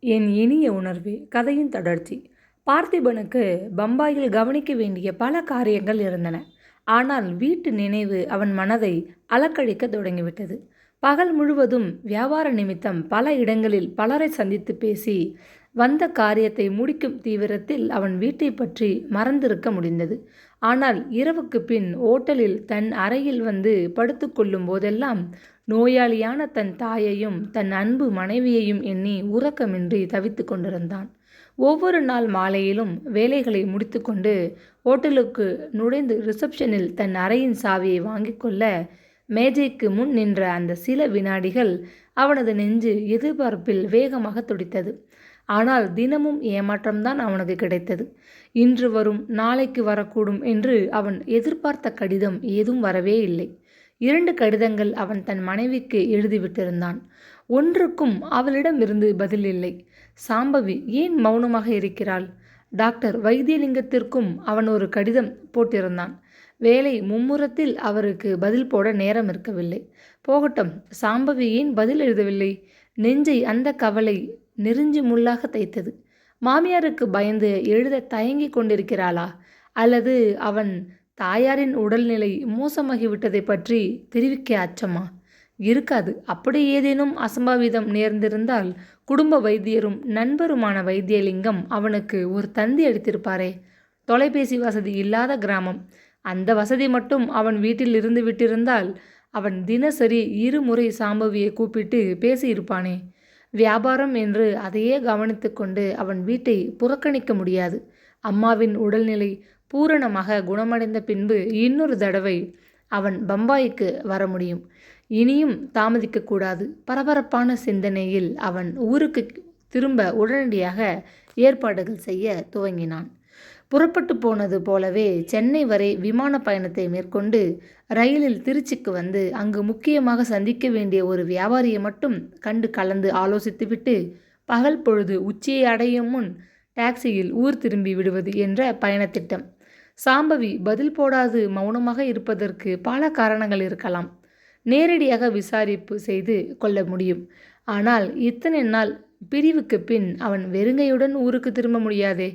என் இனிய உணர்வே கதையின் தொடர்ச்சி. பார்த்திபனுக்கு பம்பாயில் கவனிக்க வேண்டிய பல காரியங்கள் இருந்தன. ஆனால் வீட்டு நினைவு அவன் மனதை அலக்கழிக்க தொடங்கிவிட்டது. பகல் முழுவதும் வியாபார நிமித்தம் பல இடங்களில் பலரை சந்தித்து பேசி வந்த காரியத்தை முடிக்கும் தீவிரத்தில் அவன் வீட்டை பற்றி மறந்திருக்க முடிந்தது. ஆனால் இரவுக்கு பின் ஓட்டலில் தன் அறையில் வந்து படுத்துக்கொள்ளும் போதெல்லாம் நோயாளியான தன் தாயையும் தன் அன்பு மனைவியையும் எண்ணி உறக்கமின்றி தவித்து கொண்டிருந்தான். ஒவ்வொரு நாள் மாலையிலும் வேலைகளை முடித்துக்கொண்டு ஓட்டலுக்கு நுழைந்து ரிசப்ஷனில் தன் அறையின் சாவியை வாங்கி கொள்ள மேஜைக்கு முன் நின்ற அந்த சில வினாடிகள் அவனது நெஞ்சு எதிர்பார்ப்பில் வேகமாக துடித்தது. ஆனால் தினமும் ஏமாற்றம்தான் அவனுக்கு கிடைத்தது. இன்று வரும், நாளைக்கு வரக்கூடும் என்று அவன் எதிர்பார்த்த கடிதம் ஏதும் வரவே இல்லை. 2 கடிதங்கள் அவன் தன் மனைவிக்கு எழுதிவிட்டிருந்தான். ஒன்றுக்கும் அவளிடமிருந்து பதில் இல்லை. சாம்பவி ஏன் மௌனமாக இருக்கிறாள்? டாக்டர் வைத்தியலிங்கத்திற்கும் அவன் ஒரு கடிதம் போட்டிருந்தான். வேலை மும்முரத்தில் அவருக்கு பதில் போட நேரம் இருக்கவில்லை. போகட்டும், சாம்பவி ஏன் பதில் எழுதவில்லை? நெஞ்சை அந்த கவலை நெருஞ்சி முள்ளாக தைத்தது. மாமியாருக்கு பயந்து எழுத தயங்கி கொண்டிருக்கிறாளா? அல்லது அவன் தாயாரின் உடல்நிலை மோசமாகிவிட்டதை பற்றி தெரிவிக்க அச்சமா? இருக்காது. அப்படி ஏதேனும் அசம்பாவிதம் நேர்ந்திருந்தால் குடும்ப வைத்தியரும் நண்பருமான வைத்தியலிங்கம் அவனுக்கு ஒரு தந்தி அடித்திருப்பாரே. தொலைபேசி வசதி இல்லாத கிராமம். அந்த வசதி மட்டும் அவன் வீட்டில் இருந்து விட்டிருந்தால் அவன் தினசரி 2 முறை சாம்பவியை கூப்பிட்டு பேசியிருப்பானே. வியாபாரம் என்று அதையே கவனித்து கொண்டு அவன் வீட்டை புறக்கணிக்க முடியாது. அம்மாவின் உடல்நிலை பூரணமாக குணமடைந்த பின்பு இன்னொரு தடவை அவன் பம்பாய்க்கு வர முடியும். இனியும் தாமதிக்கக்கூடாது. பரபரப்பான சிந்தனையில் அவன் ஊருக்கு திரும்ப உடனடியாக ஏற்பாடுகள் செய்ய துவங்கினான். புறப்பட்டு போனது போலவே சென்னை வரை விமான பயணத்தை மேற்கொண்டு ரயிலில் திருச்சிக்கு வந்து அங்கு முக்கியமாக சந்திக்க வேண்டிய ஒரு வியாபாரியை மட்டும் கண்டு கலந்து ஆலோசித்துவிட்டு பகல் பொழுது உச்சியை அடையும் முன் டாக்ஸியில் ஊர் திரும்பி விடுவது என்ற பயணத்திட்டம். சாம்பவி பதில் போடாது மௌனமாக இருப்பதற்கு பல காரணங்கள் இருக்கலாம். நேரடியாக விசாரிப்பு செய்து கொள்ள முடியும். ஆனால் இத்தனை நாள் பிரிவுக்கு பின் அவன் வெறுங்கையுடன் ஊருக்கு திரும்ப முடியாதே.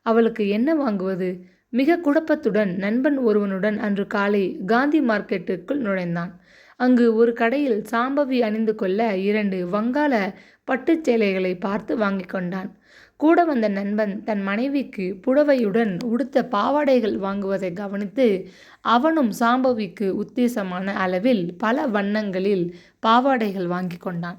அவளுக்கு என்ன வாங்குவது? மிக குழப்பத்துடன் நண்பன் ஒருவனுடன் அன்று காலை காந்தி மார்க்கெட்டுக்குள் நுழைந்தான். அங்கு ஒரு கடையில் சாம்பவி அணிந்து கொள்ள 2 வங்காள பட்டுச் சேலைகளை பார்த்து வாங்கி கொண்டான். கூட வந்த நண்பன் தன் மனைவிக்கு புடவையுடன் உடுத்த பாவாடைகள் வாங்குவதை கவனித்து அவனும் சாம்பவிக்கு உத்தேசமான அளவில் பல வண்ணங்களில் பாவாடைகள் வாங்கி கொண்டான்.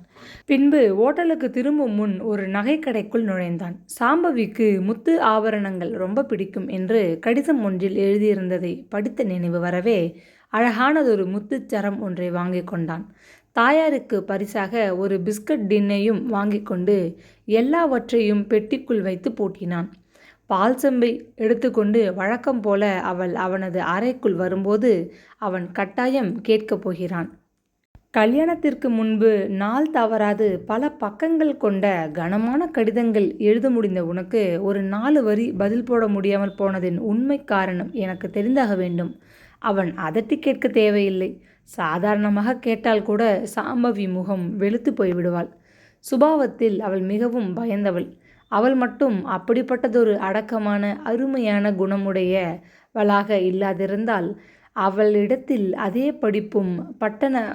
பின்பு ஓட்டலுக்கு திரும்பும் முன் ஒரு நகைக்கடைக்குள் நுழைந்தான். சாம்பவிக்கு முத்து ஆபரணங்கள் ரொம்ப பிடிக்கும் என்று கடிதம் ஒன்றில் எழுதியிருந்ததை படித்த நினைவு வரவே அழகானதொரு முத்துச்சரம் ஒன்றை வாங்கி கொண்டான். தாயாருக்கு பரிசாக ஒரு பிஸ்கட் டின்னையும் வாங்கி கொண்டு எல்லாவற்றையும் பெட்டிக்குள் வைத்து பூட்டினான். பால் செம்பை எடுத்துக்கொண்டு வழக்கம் போல அவள் அவனது அறைக்குள் வரும்போது அவன் கட்டாயம் கேட்கப் போகிறான். கல்யாணத்திற்கு முன்பு நாள் தவறாது பல பக்கங்கள் கொண்ட கனமான கடிதங்கள் எழுத முடிந்த உனக்கு ஒரு 4 வரி பதில் போட முடியாமல் போனதின் உண்மை காரணம் எனக்கு தெரிந்தாக வேண்டும். அவன் அதட்டி கேட்க தேவையில்லை. சாதாரணமாக கேட்டால் கூட சாம்பவி முகம் வெளுத்து போய்விடுவாள். சுபாவத்தில் அவள் மிகவும் பயந்தவள். அவள் மட்டும் அப்படிப்பட்டதொரு அடக்கமான அருமையான குணமுடையவளாக இல்லாதிருந்தால் அவளிடத்தில் அதே படிப்பும் பட்டண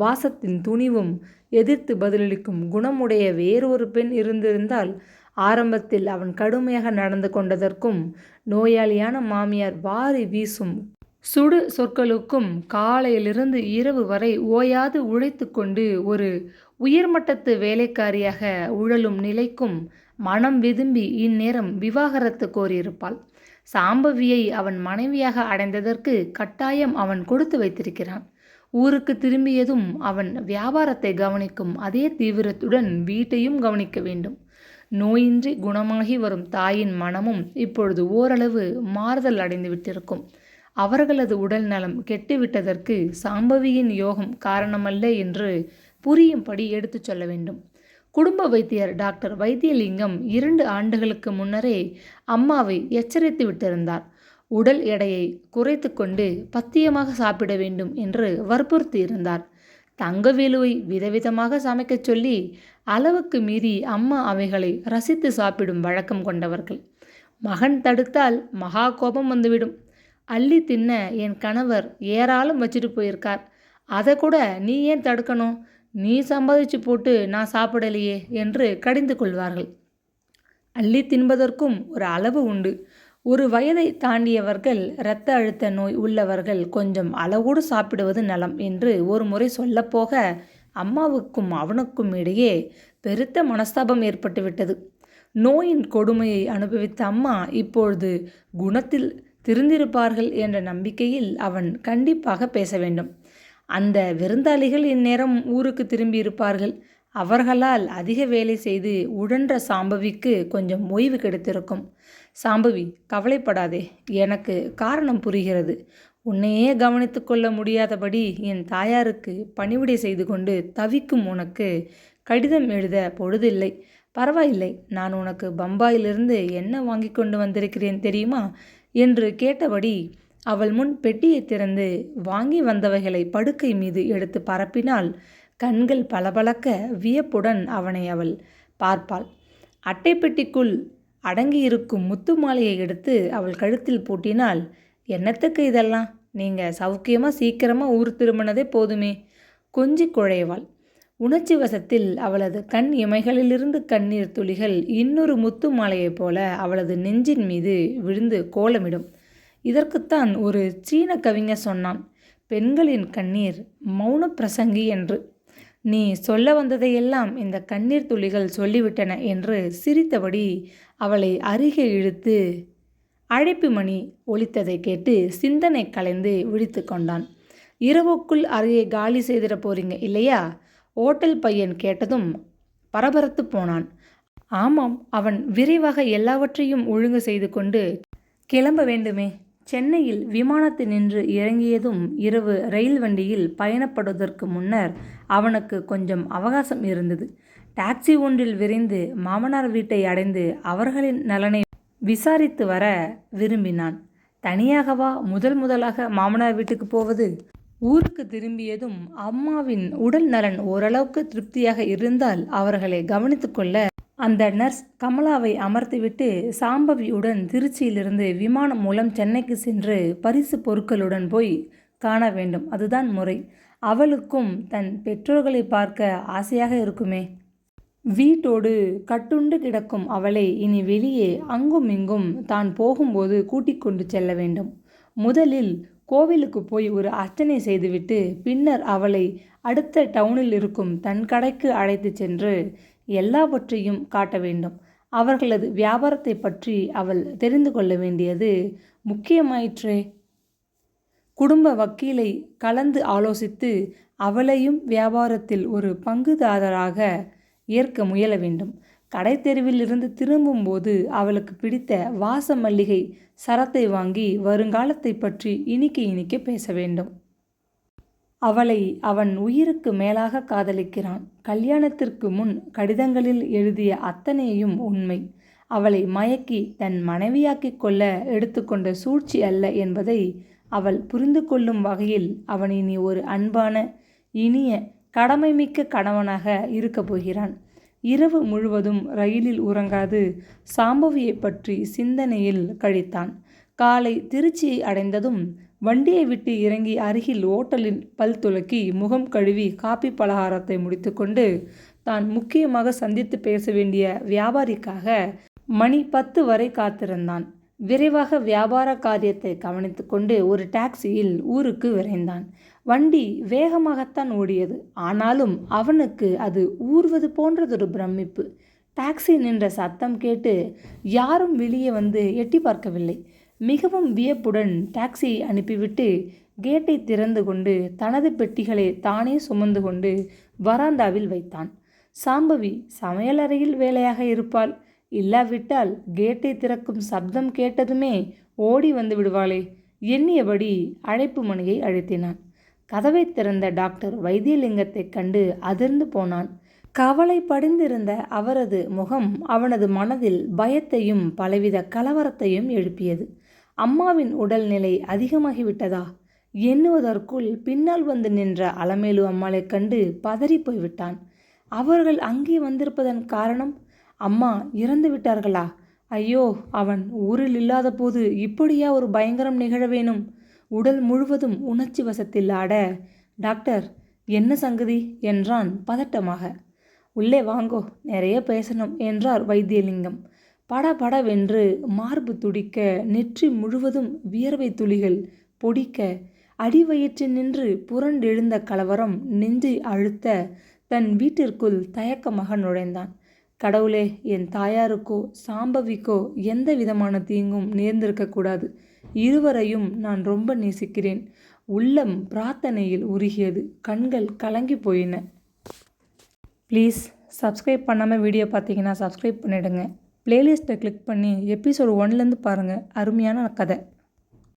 வாசத்தின் துணிவும் எதிர்த்து பதிலளிக்கும் குணமுடைய வேறொரு பெண் இருந்திருந்தால் ஆரம்பத்தில் அவன் கடுமையாக நடந்து கொண்டதற்கும் நோயாளியான மாமியார் வாரி வீசும் சுடு சொற்களுக்கும் காலையிலிருந்து இரவு வரை ஓயாது உழைத்து கொண்டு ஒரு உயர்மட்டத்து வேலைக்காரியாக உழலும் நிலைக்கும் மனம் விதும்பி இந்நேரம் விவாகரத்து கோரியிருப்பாள். சாம்பவியை அவன் மனைவியாக அடைந்ததற்கு கட்டாயம் அவன் கொடுத்து வைத்திருக்கிறான். ஊருக்கு திரும்பியதும் அவன் வியாபாரத்தை கவனிக்கும் அதே தீவிரத்துடன் வீட்டையும் கவனிக்க வேண்டும். நோயின்றி குணமாகி வரும் தாயின் மனமும் இப்பொழுது ஓரளவு மாறுதல் அடைந்து விட்டிருக்கும். அவர்களது உடல் நலம் கெட்டுவிட்டதற்கு சாம்பவியின் யோகம் காரணமல்ல என்று புரியும்படி எடுத்துச் சொல்ல வேண்டும். குடும்ப வைத்தியர் டாக்டர் வைத்தியலிங்கம் 2 ஆண்டுகளுக்கு முன்னரே அம்மாவை எச்சரித்து விட்டிருந்தார். உடல் எடையை குறைத்து கொண்டு பத்தியமாக சாப்பிட வேண்டும் என்று வற்புறுத்தி இருந்தார். தங்கவேலுவை விதவிதமாக சமைக்கச் சொல்லி அளவுக்கு மீறி அம்மா அவைகளை ரசித்து சாப்பிடும் வழக்கம் கொண்டவர்கள். மகன் தடுத்தால் மகா கோபம் வந்துவிடும். அள்ளி தின்ன என் கணவர் ஏராளம் வச்சுட்டு போயிருக்கார். அதை கூட நீ ஏன் தடுக்கணும்? நீ சம்பாதிச்சு போட்டு நான் சாப்பிடலையே என்று கடிந்து கொள்வார்கள். அள்ளி தின்பதற்கும் ஒரு அளவு உண்டு. ஒரு வயதை தாண்டியவர்கள், இரத்த அழுத்த நோய் உள்ளவர்கள் கொஞ்சம் அளவோடு சாப்பிடுவது நலம் என்று ஒரு முறை சொல்லப்போக அம்மாவுக்கும் அவனுக்கும் இடையே பெருத்த மனஸ்தாபம் ஏற்பட்டுவிட்டது. நோயின் கொடுமையை அனுபவித்த அம்மா இப்பொழுது குணத்தில் திருந்திருப்பார்கள் என்ற நம்பிக்கையில் அவன் கண்டிப்பாக பேச வேண்டும். அந்த விருந்தாளிகள் இந்நேரம் ஊருக்கு திரும்பியிருப்பார்கள். அவர்களால் அதிக வேலை செய்து உழன்ற சாம்பவிக்கு கொஞ்சம் ஓய்வு கிடைத்திருக்கும். சாம்பவி, கவலைப்படாதே, எனக்கு காரணம் புரிகிறது. உன்னையே கவனித்து கொள்ள முடியாதபடி என் தாயாருக்கு பணிவிடை செய்து கொண்டு தவிக்கும் உனக்கு கடிதம் எழுத பொழுதில்லை. பரவாயில்லை, நான் உனக்கு பம்பாயிலிருந்து என்ன வாங்கி கொண்டு வந்திருக்கிறேன் தெரியுமா என்று கேட்டபடி அவள் முன் பெட்டியை திறந்து வாங்கி வந்தவைகளை படுக்கை மீது எடுத்து பரப்பினால் கண்கள் பளபளக்க வியப்புடன் அவனை அவள் பார்ப்பாள். அட்டை பெட்டிக்குள் அடங்கியிருக்கும் முத்து மாலையை எடுத்து அவள் கழுத்தில் பூட்டினால், என்னத்துக்கு இதெல்லாம்? நீங்கள் சௌக்கியமாக சீக்கிரமாக ஊர் திரும்பினதே போதுமே. கொஞ்சி குழைவாள். உணர்ச்சி வசத்தில் அவளது கண் இமைகளிலிருந்து கண்ணீர் துளிகள் இன்னொரு முத்து மாலையைப் போல அவளது நெஞ்சின் மீது விழுந்து கோலமிடும். இதற்குத்தான் ஒரு சீன கவிஞர் சொன்னான், பெண்களின் கண்ணீர் மௌன பிரசங்கி என்று. நீ சொல்ல வந்ததையெல்லாம் இந்த கண்ணீர் துளிகள் சொல்லிவிட்டன என்று சிரித்தபடி அவளை அருகே இழுத்து அழைப்பு மணி ஒலித்ததை கேட்டு சிந்தனை கலைந்து விழித்து கொண்டான். இரவுக்குள் அறையை காலி செய்திட போறீங்க இல்லையா? ஓட்டல் பையன் கேட்டதும் பரபரத்து போனான். ஆமாம், அவன் விரைவாக எல்லாவற்றையும் ஒழுங்கு செய்து கொண்டு கிளம்ப வேண்டுமே. சென்னையில் விமானத்தில் நின்று இறங்கியதும் இரவு ரயில் வண்டியில் பயணப்படுவதற்கு முன்னர் அவனுக்கு கொஞ்சம் அவகாசம் இருந்தது. டாக்ஸி ஒன்றில் விரைந்து மாமனார் வீட்டை அடைந்து அவர்களின் நலனை விசாரித்து வர விரும்பினான். தனியாகவா முதலாக மாமனார் வீட்டுக்கு போவது? ஊருக்கு திரும்பியதும் அம்மாவின் உடல் நலன் ஓரளவுக்கு திருப்தியாக இருந்தால் அவர்களை கவனித்து கொள்ள அந்த நர்ஸ் கமலாவை அமர்த்திவிட்டு சாம்பவியுடன் திருச்சியிலிருந்து விமானம் மூலம் சென்னைக்கு சென்று பரிசு பொருட்களுடன் போய் காண வேண்டும். அதுதான் முறை. அவளுக்கும் தன் பெற்றோர்களை பார்க்க ஆசையாக இருக்குமே. வீட்டோடு கட்டுண்டு கிடக்கும் அவளை இனி வெளியே அங்கும் இங்கும் தான் போகும்போது கூட்டிக் கொண்டு செல்ல வேண்டும். முதலில் கோவிலுக்கு போய் ஒரு அர்ச்சனை செய்துவிட்டு பின்னர் அவளை அடுத்த டவுனில் இருக்கும் தன் கடைக்கு அழைத்து சென்று எல்லாவற்றையும் காட்ட வேண்டும். அவர்களது வியாபாரத்தை பற்றி அவள் தெரிந்து கொள்ள வேண்டியது முக்கியமாயிற்றே. குடும்ப வக்கீலை கலந்து ஆலோசித்து அவளையும் வியாபாரத்தில் ஒரு பங்குதாரராக ஏற்க முயல வேண்டும். கடை தெருவில் இருந்து திரும்பும்போது அவளுக்கு பிடித்த வாச மல்லிகை சரத்தை வாங்கி வருங்காலத்தை பற்றி இனிக்க பேச வேண்டும். அவளை அவன் உயிருக்கு மேலாக காதலிக்கிறான். கல்யாணத்திற்கு முன் கடிதங்களில் எழுதிய அத்தனையும் உண்மை. அவளை மயக்கி தன் மனைவியாக்கிக் கொள்ள எடுத்துக்கொண்ட சூழ்ச்சி அல்ல என்பதை அவள் புரிந்து கொள்ளும் வகையில் அவன் இனி ஒரு அன்பான, இனிய, கடமைமிக்க கணவனாக இருக்கப் போகிறான். இரவு முழுவதும் ரயிலில் உறங்காது சாம்பவியை பற்றி சிந்தனையில் கழித்தான். காலை திருச்சியை அடைந்ததும் வண்டியை விட்டு இறங்கி அருகில் ஓட்டலில் பல் துலக்கி முகம் கழுவி காப்பி பலகாரத்தை முடித்துக்கொண்டு தான் முக்கியமாக சந்தித்து பேச வேண்டிய வியாபாரிக்காக மணி 10 வரை காத்திருந்தான். விரைவாக வியாபார காரியத்தை கவனித்து கொண்டு ஒரு டாக்ஸியில் ஊருக்கு விரைந்தான். வண்டி வேகமாகத்தான் ஓடியது. ஆனாலும் அவனுக்கு அது ஊர்வது போன்றதொரு பிரமிப்பு. டாக்ஸி நின்ற சத்தம் கேட்டு யாரும் வெளியே வந்து எட்டி பார்க்கவில்லை. மிகவும் வியப்புடன் டாக்ஸியை அனுப்பிவிட்டு கேட்டை திறந்து கொண்டு தனது பெட்டிகளை தானே சுமந்து கொண்டு வராந்தாவில் வைத்தான். சாம்பவி சமையலறையில் வேலையாக இருப்பாள். இல்லாவிட்டால் கேட்டை திறக்கும் சப்தம் கேட்டதுமே ஓடி வந்து விடுவாளே எண்ணியபடி அழைப்பு மணியை அழுத்தினான். கதவை திறந்த டாக்டர் வைத்தியலிங்கத்தை கண்டு அதிர்ந்து போனான். கவலை படிந்திருந்த அவரது முகம் அவனது மனதில் பயத்தையும் பலவித கலவரத்தையும் எழுப்பியது. அம்மாவின் உடல்நிலை அதிகமாகிவிட்டதா? எண்ணுவதற்குள் பின்னால் வந்து நின்ற அலமேலு அம்மாளை கண்டு பதறி போய்விட்டான். அவர்கள் அங்கே வந்திருப்பதன் காரணம், அம்மா இறந்து விட்டார்களா? ஐயோ, அவன் ஊரில் இல்லாத போது இப்படியா ஒரு பயங்கரம் நிகழ வேணும்? உடல் முழுவதும் உணர்ச்சி வசத்தில் ஆட, டாக்டர், என்ன சங்கதி என்றான் பதட்டமாக. உள்ளே வாங்கோ, நிறைய பேசணும் என்றார் வைத்தியலிங்கம். படபடவென்று மார்பு துடிக்க, நெற்றி முழுவதும் வியர்வை துளிகள் பொடிக்க, அடிவயிற்றில் நின்று புரண்டெழுந்த கலவரம் நெஞ்சை அழுத்த தன் வீட்டிற்குள் தயக்கமாக நுழைந்தான். கடவுளே, என் தாயாருக்கோ சாம்பவிக்கோ எந்த விதமான தீங்கும் நேர்ந்திருக்கக்கூடாது. இருவரையும் நான் ரொம்ப நேசிக்கிறேன். உள்ளம் பிரார்த்தனையில் உருகியது. கண்கள் கலங்கி போயின. ப்ளீஸ் சப்ஸ்கிரைப் பண்ணாமல் வீடியோ பார்த்தீங்கன்னா சப்ஸ்கிரைப் பண்ணிவிடுங்க. ப்ளேலிஸ்ட்டை கிளிக் பண்ணி எபிசோடு 1லேருந்து பாருங்கள். அருமையான கதை.